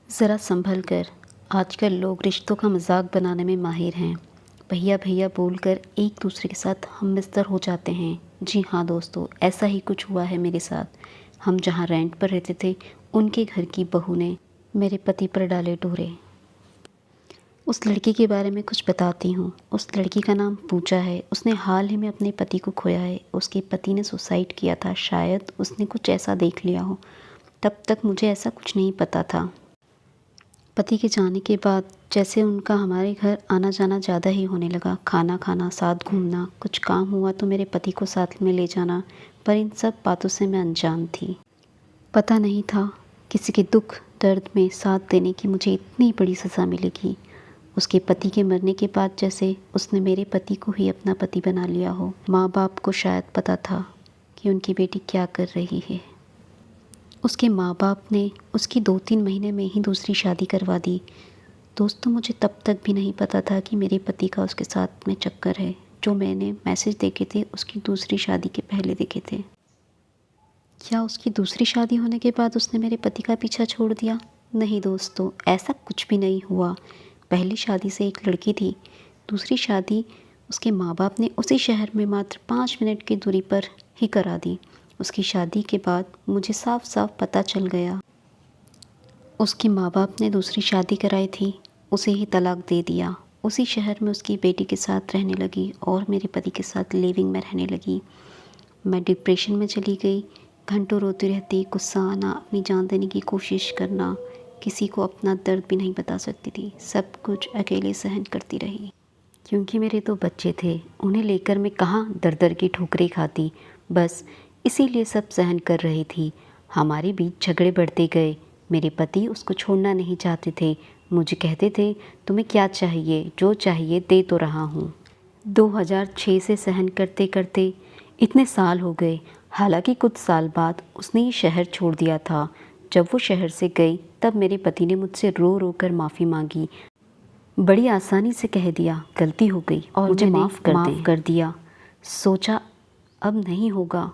ज़रा संभल कर। आजकल लोग रिश्तों का मजाक बनाने में माहिर हैं। भैया भैया बोलकर एक दूसरे के साथ हमबिस्तर हो जाते हैं। जी हाँ दोस्तों, ऐसा ही कुछ हुआ है मेरे साथ। हम जहाँ रेंट पर रहते थे, उनके घर की बहू ने मेरे पति पर डाले डोरे। उस लड़की के बारे में कुछ बताती हूँ। उस लड़की का नाम पूजा है। उसने हाल ही में अपने पति को खोया है। उसके पति ने सुसाइड किया था। शायद उसने कुछ ऐसा देख लिया हो। तब तक मुझे ऐसा कुछ नहीं पता था। पति के जाने के बाद जैसे उनका हमारे घर आना जाना ज़्यादा ही होने लगा। खाना खाना, साथ घूमना, कुछ काम हुआ तो मेरे पति को साथ में ले जाना, पर इन सब बातों से मैं अनजान थी। पता नहीं था किसी के दुख दर्द में साथ देने की मुझे इतनी बड़ी सज़ा मिलेगी। उसके पति के मरने के बाद जैसे उसने मेरे पति को ही अपना पति बना लिया हो। माँ बाप को शायद पता था कि उनकी बेटी क्या कर रही है। उसके माँ बाप ने उसकी 2-3 महीने में ही दूसरी शादी करवा दी। दोस्तों, मुझे तब तक भी नहीं पता था कि मेरे पति का उसके साथ में चक्कर है। जो मैंने मैसेज देखे थे उसकी दूसरी शादी के पहले देखे थे। क्या उसकी दूसरी शादी होने के बाद उसने मेरे पति का पीछा छोड़ दिया? नहीं दोस्तों, ऐसा कुछ भी नहीं हुआ। पहली शादी से एक लड़की थी। दूसरी शादी उसके माँ बाप ने उसी शहर में मात्र 5 मिनट की दूरी पर ही करा दी। उसकी शादी के बाद मुझे साफ साफ पता चल गया उसके माँ बाप ने दूसरी शादी कराई थी, उसे ही तलाक दे दिया। उसी शहर में उसकी बेटी के साथ रहने लगी और मेरे पति के साथ लिविंग में रहने लगी। मैं डिप्रेशन में चली गई। घंटों रोती रहती, गुस्सा आना, अपनी जान देने की कोशिश करना। किसी को अपना दर्द भी नहीं बता सकती थी। सब कुछ अकेले सहन करती रही। क्योंकि मेरे 2 बच्चे थे, उन्हें लेकर मैं कहाँ दर दर की ठोकरें खाती। बस इसीलिए सब सहन कर रही थी। हमारे बीच झगड़े बढ़ते गए। मेरे पति उसको छोड़ना नहीं चाहते थे। मुझे कहते थे, तुम्हें क्या चाहिए? जो चाहिए दे तो रहा हूँ। 2006 से सहन करते करते इतने साल हो गए। हालांकि कुछ साल बाद उसने ये शहर छोड़ दिया था। जब वो शहर से गई तब मेरे पति ने मुझसे रो रो कर माफ़ी मांगी। बड़ी आसानी से कह दिया गलती हो गई और मुझे माफ़ कर दिया। सोचा अब नहीं होगा।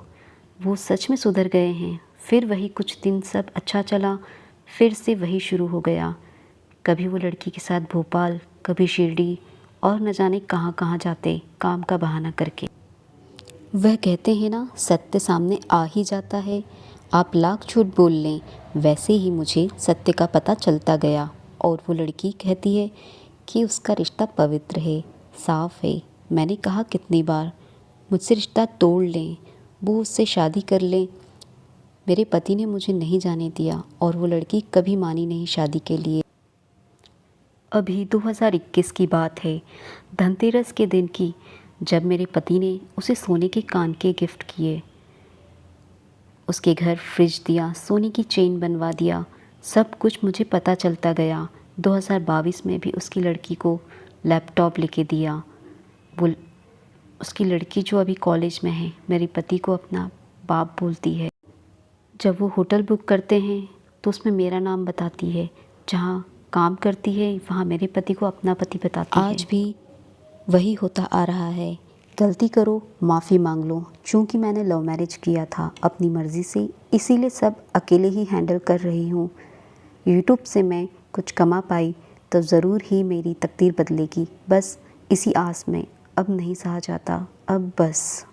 वो सच में सुधर गए हैं। फिर वही कुछ दिन सब अच्छा चला, फिर से वही शुरू हो गया। कभी वो लड़की के साथ भोपाल, कभी शिरडी और न जाने कहाँ कहाँ जाते, काम का बहाना करके। वह कहते हैं ना, सत्य सामने आ ही जाता है। आप लाख झूठ बोल लें, वैसे ही मुझे सत्य का पता चलता गया। और वो लड़की कहती है कि उसका रिश्ता पवित्र है, साफ है। मैंने कहा कितनी बार मुझसे रिश्ता तोड़ लें, वो उससे शादी कर लें। मेरे पति ने मुझे नहीं जाने दिया और वो लड़की कभी मानी नहीं शादी के लिए। अभी 2021 की बात है, धनतेरस के दिन की, जब मेरे पति ने उसे सोने के कान के गिफ्ट किए। उसके घर फ्रिज दिया, सोने की चेन बनवा दिया। सब कुछ मुझे पता चलता गया। 2022 में भी उसकी लड़की को लैपटॉप लेके दिया। वो उसकी लड़की जो अभी कॉलेज में है, मेरे पति को अपना बाप बोलती है। जब वो होटल बुक करते हैं तो उसमें मेरा नाम बताती है। जहाँ काम करती है वहाँ मेरे पति को अपना पति बताती है। आज भी वही होता आ रहा है। गलती करो, माफ़ी मांग लो। चूँकि मैंने लव मैरिज किया था अपनी मर्ज़ी से, इसीलिए सब अकेले ही हैंडल कर रही हूँ। यूट्यूब से मैं कुछ कमा पाई तो ज़रूर ही मेरी तकदीर बदलेगी। बस इसी आस में अब नहीं सहा जाता। अब बस।